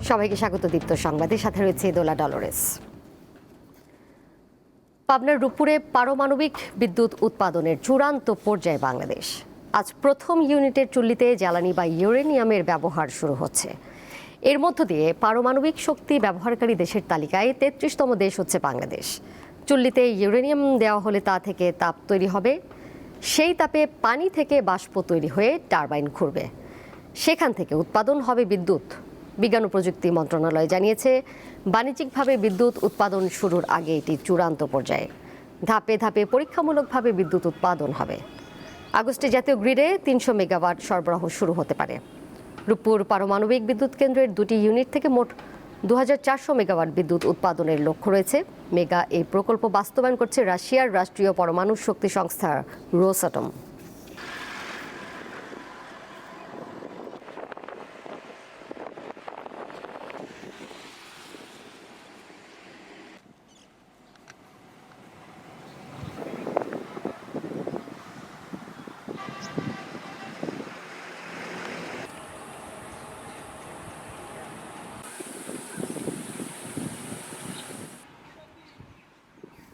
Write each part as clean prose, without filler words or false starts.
সবাইকে স্বাগত দীপ্ত সংবাদের সাথে রয়েছে দোলা ডলোরেস। পাবনার রূপপুরে পারমাণবিক বিদ্যুৎ উৎপাদনের চূড়ান্ত পর্যায়ে বাংলাদেশ। আজ প্রথম ইউনিটের চুল্লিতে জ্বালানি বা ইউরেনিয়ামের ব্যবহার শুরু হচ্ছে। এর মধ্য দিয়ে পারমাণবিক শক্তি ব্যবহারকারী দেশের তালিকায় ৩৩তম দেশ হচ্ছে বাংলাদেশ। চুল্লিতে ইউরেনিয়াম দেওয়া হলে তা থেকে তাপ তৈরি হবে। সেই তাপে পানি থেকে বাষ্প তৈরি হয়ে টারবাইন ঘুরবে। সেখান থেকে উৎপাদন হবে বিদ্যুৎ। বিজ্ঞান ও প্রযুক্তি মন্ত্রণালয় জানিয়েছে, বাণিজ্যিকভাবে বিদ্যুৎ উৎপাদন শুরুর আগে এটি চূড়ান্ত পর্যায়ে। ধাপে ধাপে পরীক্ষামূলকভাবে বিদ্যুৎ উৎপাদন হবে। আগস্টে জাতীয় গ্রিডে ৩০০ মেগাওয়াট সরবরাহ শুরু হতে পারে। রূপপুর পারমাণবিক বিদ্যুৎ কেন্দ্রের ২টি ইউনিট থেকে মোট ২৪০০ মেগাওয়াট বিদ্যুৎ উৎপাদনের লক্ষ্য রয়েছে। মেগা এই প্রকল্প বাস্তবায়ন করছে রাশিয়ার রাষ্ট্রীয় পরমাণু শক্তি সংস্থা রোসাটম।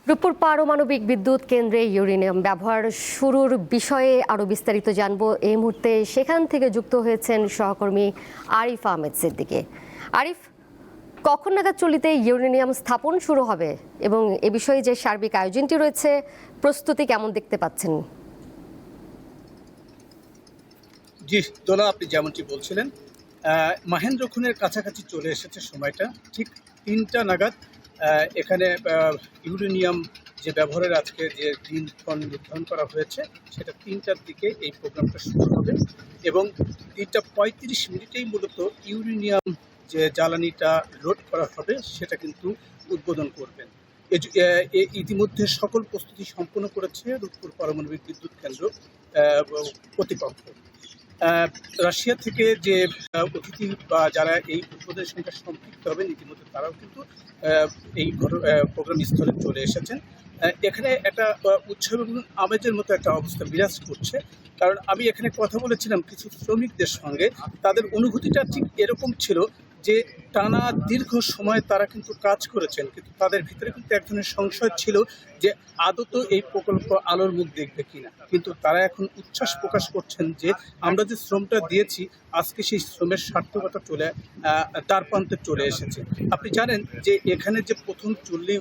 রূপপুর পারমাণবিক বিদ্যুৎ কেন্দ্রে ইউরেনিয়াম ব্যবহার শুরুর বিষয়ে আরও বিস্তারিত জানবো এই মুহূর্তে। সেখান থেকে যুক্ত হয়েছেন সহকর্মী আরিফ আহমেদ সিদ্দিকী। আরিফ, কখন নাগাদ চুল্লিতে ইউরেনিয়াম স্থাপন শুরু হবে এবং এ বিষয়ে যে সার্বিক আয়োজনটি রয়েছে, প্রস্তুতি কেমন দেখতে পাচ্ছেন? জি দোলা, আপনি যেমনটি বলছিলেন, মাহেন্দ্রক্ষণের কাছাকাছি চলে এসেছে সময়টা। ঠিক ৩টা নাগাদ এখানে ইউরেনিয়াম যে ব্যবহারের আজকে যে দিনক্ষণ নির্ধারণ করা হয়েছে, সেটা ৩টার দিকে এই প্রোগ্রামটা শুরু হবে এবং ৩:৩৫ মূলত ইউরেনিয়াম যে জ্বালানিটা লোড করা হবে সেটা কিন্তু উদ্বোধন করবেন। ইতিমধ্যে সকল প্রস্তুতি সম্পন্ন করেছে রূপপুর পারমাণবিক বিদ্যুৎ কেন্দ্র কর্তৃপক্ষ। রাশিয়া থেকে যে অতিথি বা যারা এই উদ্বোধনের সঙ্গে সম্পৃক্ত হবেন, ইতিমধ্যে তারাও কিন্তু এই প্রোগ্রাম স্থলে চলে এসেছেন। এখানে একটা উৎসব এবং আমেজের মতো একটা অবস্থা বিরাজ করছে। কারণ আমি এখানে কথা বলেছিলাম কিছু শ্রমিকদের সঙ্গে, তাদের অনুভূতিটা ঠিক এরকম ছিল যে টানা দীর্ঘ সময় তারা কিন্তু কাজ করেছেন, কিন্তু তাদের ভিতরে কিন্তু এক ধরনের সংশয় ছিল যে আদত এই প্রকল্প আলোর মুখ দেখবে কিনা। কিন্তু তারা এখন উচ্ছ্বাস প্রকাশ করছেন যে আমরা যে শ্রমটা দিয়েছি, আজকে সেই শ্রমের সার্থকতা তার প্রান্তে চলে এসেছে। আপনি জানেন যে এখানে যে প্রথম চুল্লি,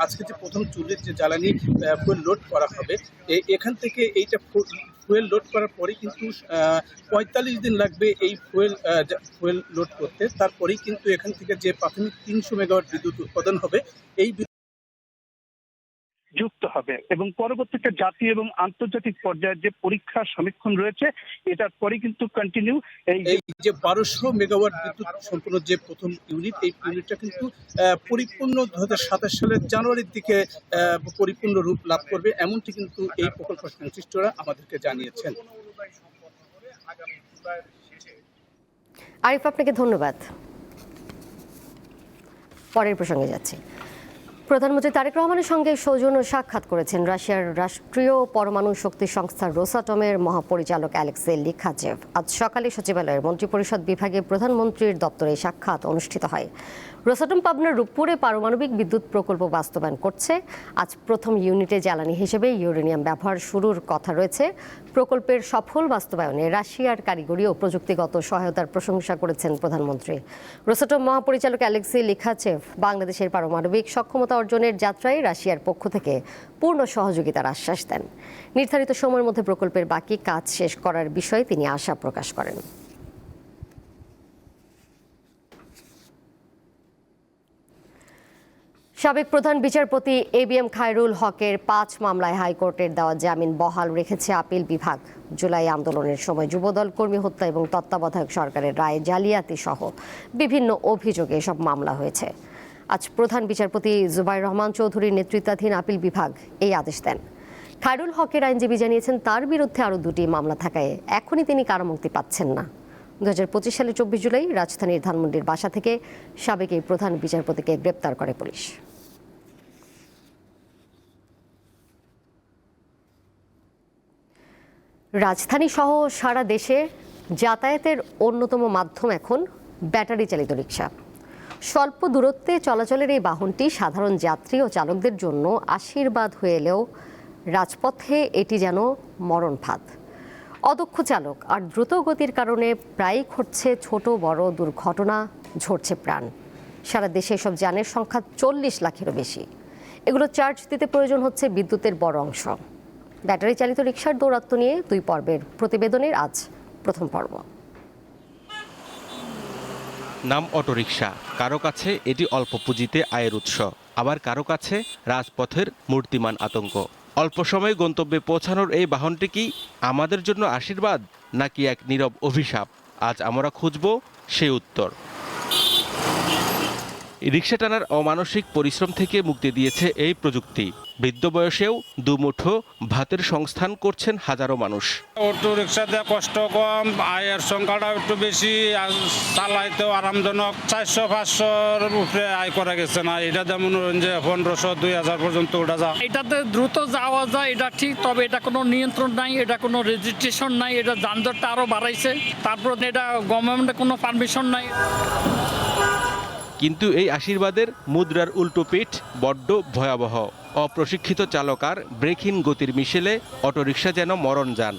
আজকে যে প্রথম চুল্লির যে জ্বালানি ফুয়েল লোড করা হবে, এখান থেকে এইটা ফুয়েল লোড করার পরেই কিন্তু ৪৫ দিন লাগবে এই ফুয়েল লোড করতে। তারপরেই কিন্তু এখান থেকে যে প্রাথমিক ৩০০ মেগাওয়াট বিদ্যুৎ উৎপাদন হবে, এই যুক্ত হবে এবং পরবর্তীতে জাতীয় এবং আন্তর্জাতিক পর্যায়ের যে পরীক্ষা সমীক্ষণ রয়েছে, এটার পরে কিন্তু কন্টিনিউ এই যে ১২০০ মেগাওয়াট বিদ্যুৎ সম্পন্ন যে প্রথম ইউনিট, এই ইউনিটটা কিন্তু পরিপূর্ণ ২০২৭ সালের জানুয়ারির দিকে পরিপূর্ণ রূপ লাভ করবে, এমনটি কিন্তু এই প্রকল্প সংশ্লিষ্টরা আমাদেরকে জানিয়েছেন। আরিফ, আপনাকে ধন্যবাদ। পরের প্রসঙ্গে যাচ্ছি। প্রধানমন্ত্রী তারেক রহমানের সঙ্গে সৌজন্য সাক্ষাৎ করেছেন রাশিয়ার রাষ্ট্রীয় পরমাণু শক্তি সংস্থা রোসাটমের মহাপরিচালক অ্যালেক্সেই লিখাচেভ। আজ সকালে সচিবালয়ের মন্ত্রিপরিষদ বিভাগে প্রধানমন্ত্রীর দপ্তরে সাক্ষাৎ অনুষ্ঠিত হয়। রোসাটম পাবনার রূপপুরে পারমাণবিক বিদ্যুৎ প্রকল্প বাস্তবায়ন করছে। আজ প্রথম ইউনিটে জ্বালানি হিসেবে ইউরেনিয়াম ব্যবহার শুরুর কথা রয়েছে। প্রকল্পের সফল বাস্তবায়নে রাশিয়ার কারিগরি ও প্রযুক্তিগত সহায়তার প্রশংসা করেছেন প্রধানমন্ত্রী। রোসাটম মহাপরিচালক অ্যালেক্সেই লিখাচেভ বাংলাদেশের পারমাণবিক সক্ষমতা অর্জনের যাত্রায় রাশিয়ার পক্ষ থেকে পূর্ণ সহযোগিতার আশ্বাস দেন। নির্ধারিত সময়ের মধ্যে প্রকল্পের বাকি কাজ শেষ করার বিষয়ে তিনি আশা প্রকাশ করেন। সাবেক প্রধান বিচারপতি ABM খায়রুল হকের ৫ মামলায় হাইকোর্টের দেওয়া জামিন বহাল রেখেছে আপিল বিভাগ। জুলাই আন্দোলনের সময় যুবদল কর্মী হত্যা এবং তত্ত্বাবধায়ক সরকারের রায়ে জালিয়াতি সহ বিভিন্ন অভিযোগে এসব মামলা হয়েছে। আজ প্রধান বিচারপতি জুবাইর রহমান চৌধুরীর নেতৃত্বাধীন আপিল বিভাগ এই আদেশ দেন। খায়রুল হকের আইনজীবী জানিয়েছেন, তার বিরুদ্ধে আরও 2টি মামলা থাকায় এখনই তিনি কারামুক্তি পাচ্ছেন না। 2025 সালের 24 জুলাই রাজধানীর ধানমন্ডির বাসা থেকে সাবেক এই প্রধান বিচারপতিকে গ্রেপ্তার করে পুলিশ। রাজধানী সহ সারা দেশে যাতায়াতের অন্যতম মাধ্যম এখন ব্যাটারি চালিত রিক্সা। স্বল্প দূরত্বে চলাচলের এই বাহনটি সাধারণ যাত্রী ও চালকদের জন্য আশীর্বাদ হয়ে এলেও রাজপথে এটি যেন মরণ ফাঁদ। অদক্ষ চালক আর দ্রুত গতির কারণে প্রায়ই ঘটছে ছোট বড় দুর্ঘটনা, ঝরছে প্রাণ। সারা দেশে এসব যানের সংখ্যা 40 লাখেরও বেশি। এগুলো চার্জ দিতে প্রয়োজন হচ্ছে বিদ্যুতের বড় অংশ। ব্যাটারি চালিত রিকশার দৌরাত্ম্য নিয়ে 2 পর্বের প্রতিবেদনের আজ প্রথম পর্ব। নাম অটোরিকশা। কারো কাছে এটি অল্প পুঁজিতে আয়ের উৎস, আবার কারো কাছে রাজপথের মূর্তিমান আতঙ্ক। অল্প সময়ে গন্তব্যে পৌঁছানোর এই বাহনটি কি আমাদের জন্য আশীর্বাদ নাকি এক নীরব অভিশাপ? আজ আমরা খুঁজব সেই উত্তর। রিকশা টানার অমানসিক পরিশ্রম থেকে মুক্তি দিয়েছে এই প্রযুক্তি। বৃদ্ধ বয়সেও দুমুঠো ভাতের সংস্থান করছেন হাজারো মানুষ। অটো রিক্সা দিয়ে কষ্ট কম, আয়ের সংখ্যাটা একটু বেশি, চালাইতেও আরামজনক। 400-500-র উপরে আয় করা গেছে না। এটা যেমন যে 1500-2000 পর্যন্ত ওটা যা। এটাতে দ্রুত যাওয়া যায়, এটা ঠিক, তবে এটা কোনো নিয়ন্ত্রণ নাই, এটা কোনো রেজিস্ট্রেশন নাই, এটা যানজটটা আরও বাড়াইছে। তারপর এটা গভর্নমেন্টের কোনো পারমিশন নাই। কিন্তু এই আশীর্বাদের মুদ্রার উল্টো পিঠ বড্ড ভয়াবহ। অপ্রশিক্ষিত চালক আর ব্রেকহীন গতির মিশেলে অটোরিকশা যেন মরণ যান।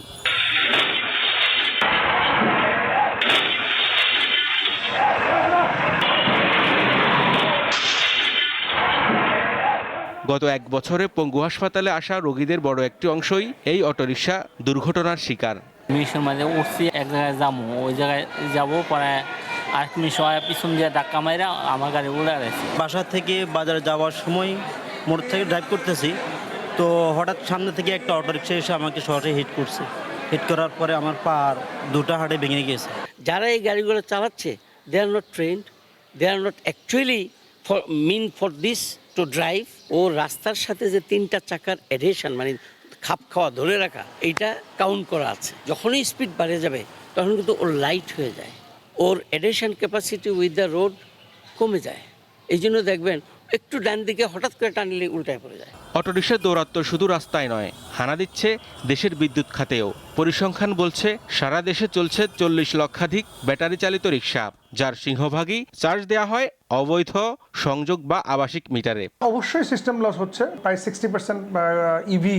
গত 1 বছরে পঙ্গু হাসপাতালে আসা রোগীদের বড় একটি অংশই এই অটোরিকশা দুর্ঘটনার শিকার। মিশন মাঝে উঠছি, এক জায়গায় যাবো, ওই জায়গায় যাবো, পরে আরেক মিনিট পিছন দিয়ে ধাক্কা মাইরা আমার গাড়ি উড়ে গেছে। বাসা থেকে বাজারে যাওয়ার সময় মোটর থেকে ড্রাইভ করতেছি, তো হঠাৎ সামনে থেকে একটা অটোরিকশা এসে আমাকে শর্টে হিট করছে। হিট করার পরে আমার পা দুটো হাড়ে ভেঙে গেছে। যারা এই গাড়িগুলো চালাচ্ছে, they are not trained, they are not actually for this to drive. ও রাস্তার সাথে যে 3টা চাকার অ্যাডহেশন, মানে খাপ খাওয়া ধরে রাখা, এইটা কাউন্ট করা আছে। যখনই স্পিড বাড়ে যাবে তখন কিন্তু ওর লাইট হয়ে যায়, ওর adhesion capacity with the road কমে যায়। এই জন্য দেখবেন একটু ডান দিকে হঠাৎ করে টানলে উল্টায় পড়ে যায়। অটোরিকশার দৌরাত্ম্য শুধু রাস্তায় নয়, হানা দিচ্ছে দেশের বিদ্যুৎ খাতেও। পরিসংখ্যান বলছে সারা দেশে চলছে 40 লক্ষাধিক ব্যাটারি চালিত রিকশা, যার সিংহভাগই চার্জ দেওয়া হয় অবৈধ সংযোগ বা আবাসিক মিটারে। অবশ্যই সিস্টেম লস হচ্ছে। প্রায় 60% ইভি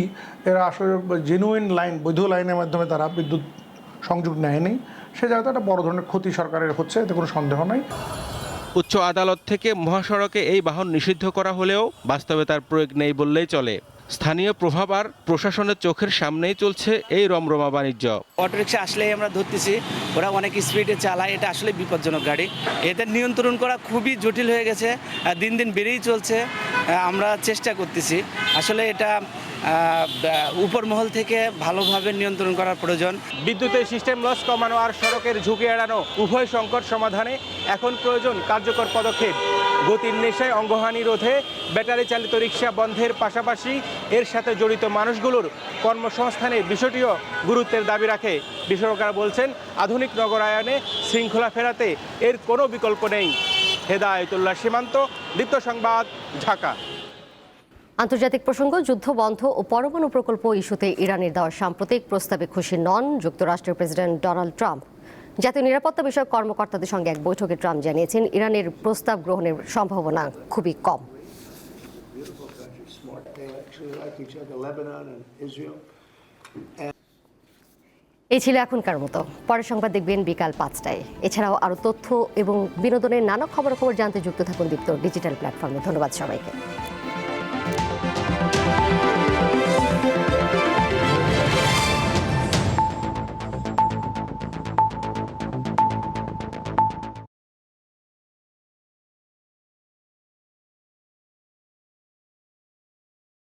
এরা আসলে জেনুইন লাইন, বৈধ লাইনের মাধ্যমে তারা বিদ্যুৎ সংযোগ নেয়নি। সে জায়গাতে একটা বড় ধরনের ক্ষতি সরকারের হচ্ছে, এতে কোনো সন্দেহ নাই। উচ্চ আদালত থেকে মহাসড়কে এই বাহন নিষিদ্ধ করা হলেও বাস্তবে তার প্রয়োগ নেই বললেই চলে। স্থানীয় প্রভাব আর প্রশাসনের চোখের সামনেই চলছে এই রমরমা বাণিজ্য। অটোরিকশা আসলেই আমরা ধরতেছি ওরা অনেক স্পিডে চালায়, এটা আসলে বিপজ্জনক গাড়ি। এতে নিয়ন্ত্রণ করা খুবই জটিল হয়ে গেছে, দিন দিন বেড়েই চলছে। আমরা চেষ্টা করতেছি, আসলে এটা উপর মহল থেকে ভালোভাবে নিয়ন্ত্রণ করার প্রয়োজন। বিদ্যুতের সিস্টেম লস কমানো আর সড়কের ঝুঁকি এড়ানো উভয় সংকট সমাধানে এখন প্রয়োজন কার্যকর পদক্ষেপ। গতির নেশায় অঙ্গহানি রোধে ব্যাটারি চালিত রিকশা বন্ধের পাশাপাশি এর সাথে জড়িত মানুষগুলোর কর্মসংস্থানের বিষয়টিও গুরুত্বের দাবি রাখে। বিশেষজ্ঞরা বলছেন আধুনিক নগরায়নে শৃঙ্খলা ফেরাতে এর কোনো বিকল্প নেই। হেদায়েতুল্লাহ সীমান্ত, দীপ্ত সংবাদ, ঢাকা। আন্তর্জাতিক প্রসঙ্গ, যুদ্ধ বন্ধ ও পরমাণু প্রকল্প ইস্যুতে ইরানের দেওয়া সাম্প্রতিক প্রস্তাবে খুশি নন যুক্তরাষ্ট্রের প্রেসিডেন্ট ডোনাল্ড ট্রাম্প। জাতীয় নিরাপত্তা বিষয়ক কর্মকর্তাদের সঙ্গে এক বৈঠকে ট্রাম্প জানিয়েছেন ইরানের প্রস্তাব গ্রহণের সম্ভাবনা খুবই কম। এই ছিল এখনকার মতো। পরের সংবাদ দেখবেন বিকাল 5টায়। এছাড়াও আরও তথ্য এবং বিনোদনের নানা খবরাখবর জানতে যুক্ত থাকুন দীপ্ত ডিজিটাল প্ল্যাটফর্মে। ধন্যবাদ সবাইকে।